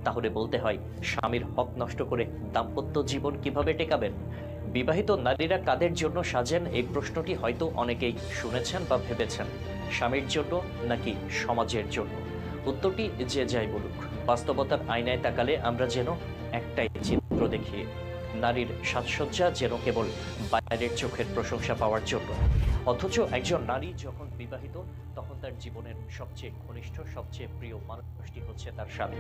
তাহলে বলতে হয় স্বামীর হক নষ্ট করে দাম্পত্য জীবন কিভাবে টেকাবেন। বিবাহিত নারীরা কাদের জন্য সাজেন, এই প্রশ্নটি হয়তো অনেকেই শুনেছেন বা ভেবেছেন। স্বামীর জন্য নাকি সমাজের জন্য? উত্তরটি যে যাই বলুক, বাস্তবতার আয়নায় তাকালে আমরা যেন একটাই চিত্র দেখি। নারীর সাজসজ্জা যেন কেবল বাইরের চোখের প্রশংসা পাওয়ার জন্য। অথচ একজন নারী যখন বিবাহিত, তখন তার জীবনের সবচেয়ে ঘনিষ্ঠ, সবচেয়ে প্রিয় মানুষটি হচ্ছে তার স্বামী।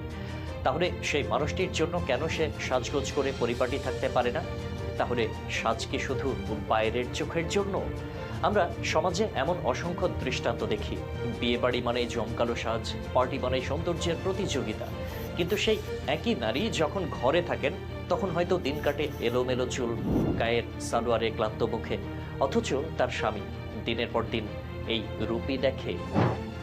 তাহলে সেই মানুষটির জন্য কেন সে সাজগোজ করে পরিপাটি থাকতে পারে না? তাহলে সাজ কি শুধু বাইরের চোখের জন্য? আমরা সমাজে এমন অসংখ্য দৃষ্টান্ত দেখি। বিয়ে বাড়ি মানে জমকালো সাজ, পার্টি মানে সৌন্দর্যের প্রতিযোগিতা। কিন্তু সেই একই নারী যখন ঘরে থাকেন, তখন হয়তো দিন কাটে এলোমেলো চুল, গায়ের সালোয়ারে ক্লান্ত মুখে। অথচ তার স্বামী দিনের পর দিন এই রূপই দেখে।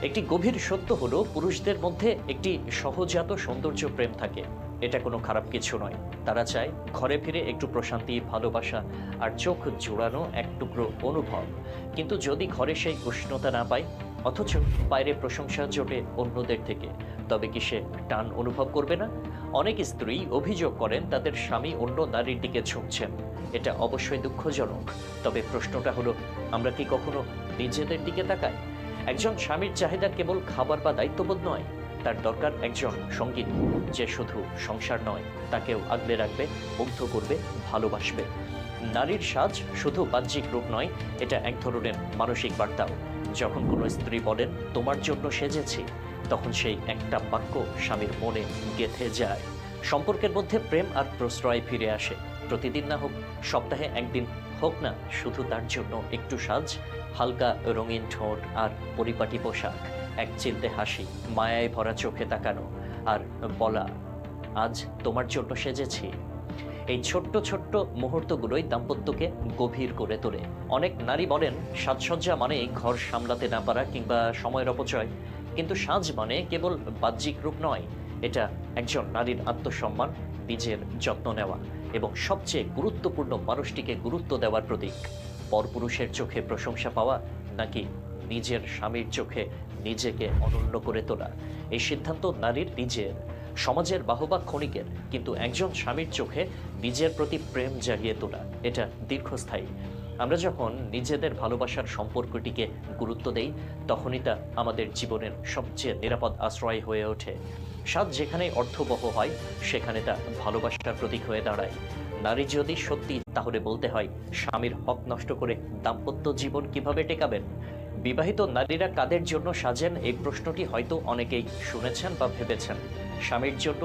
একটি গভীর সত্য হলো, পুরুষদের মধ্যে একটি সহজাত সৌন্দর্য প্রেম থাকে। এটা কোনো খারাপ কিছু নয়। তারা চায় ঘরে ফিরে একটু প্রশান্তি, ভালোবাসা আর চোখ জোড়ানো এক টুকরো অনুভব। কিন্তু যদি ঘরে সেই উষ্ণতা না পায়, অথচ বাইরে প্রশংসা জোটে অন্যদের থেকে, তবে কি সে টান অনুভব করবে না? অনেক স্ত্রী অভিযোগ করেন তাদের স্বামী অন্য নারীর দিকে ঝুঁকছেন। এটা অবশ্যই দুঃখজনক। তবে প্রশ্নটা হলো, আমরা কি কখনো নিজেদের দিকে তাকাই? একজন স্বামীর চাহিদা কেবল খাবার বা দায়িত্ববোধ নয়। তার দরকার একজন সঙ্গিনী যে শুধু সংসার নয়, তাকেও আগলে রাখবে, মুগ্ধ করবে, ভালোবাসবে। নারীর সাজ শুধু বাহ্যিক রূপ নয়, এটা এক ধরনের মানসিক বার্তাও। যখন কোনো স্ত্রী বলেন তোমার জন্য সেজেছি, তখন সেই একটা বাক্য স্বামীর মনে গেঁথে যায়। সম্পর্কের মধ্যে প্রেম আর প্রশ্রয় ফিরে আসে। প্রতিদিন না হোক, সপ্তাহে একদিন হোক না, শুধু তার জন্য একটু সাজ, হালকা রঙিন ঠোঁট আর পরিপাটি পোশাক, এক চিলতে হাসি, মায়ায় ভরা চোখে তাকানো আর বলা আজ তোমার জন্য সেজেছি। এই ছোট্ট ছোট্ট মুহূর্তগুলোই দাম্পত্যকে গভীর করে তোলে। অনেক নারী বলেন সাজসজ্জা মানে ঘর সামলাতে না পারা কিংবা সময়ের অপচয়। কিন্তু সাজ মানে কেবল বাহ্যিক রূপ নয়, এটা একজন নারীর আত্মসম্মান, নিজের যত্ন নেওয়া এবং সবচেয়ে গুরুত্বপূর্ণ মানুষটিকে গুরুত্ব দেওয়ার প্রতীক। পরপুরুষের চোখে প্রশংসা পাওয়া নাকি নিজের স্বামীর চোখে নিজেকে অনন্য করে তোলা, এই সিদ্ধান্ত নারীর নিজের। সমাজের বাহবা ক্ষণিকের, কিন্তু একজন স্বামীর চোখে নিজের প্রতি প্রেম জাগিয়ে তোলা এটা দীর্ঘস্থায়ী। আমরা যখন নিজেদের ভালোবাসার সম্পর্কটিকে গুরুত্ব দেই, তখনই তা আমাদের জীবনের সবচেয়ে নিরাপদ আশ্রয় হয়ে ওঠে। সাজ যেখানে অর্থবহ হয়, সেখানে তা ভালোবাসার প্রতীক হয়ে দাঁড়ায়। নারী যদি সত্যি, তাহলে বলতে হয় স্বামীর হক নষ্ট করে দাম্পত্য জীবন কিভাবে টেকাবেন। বিবাহিত নারীরা কাদের জন্য সাজেন, এই প্রশ্নটি হয়তো অনেকেই শুনেছেন বা ভেবেছেন। স্বামীর জন্য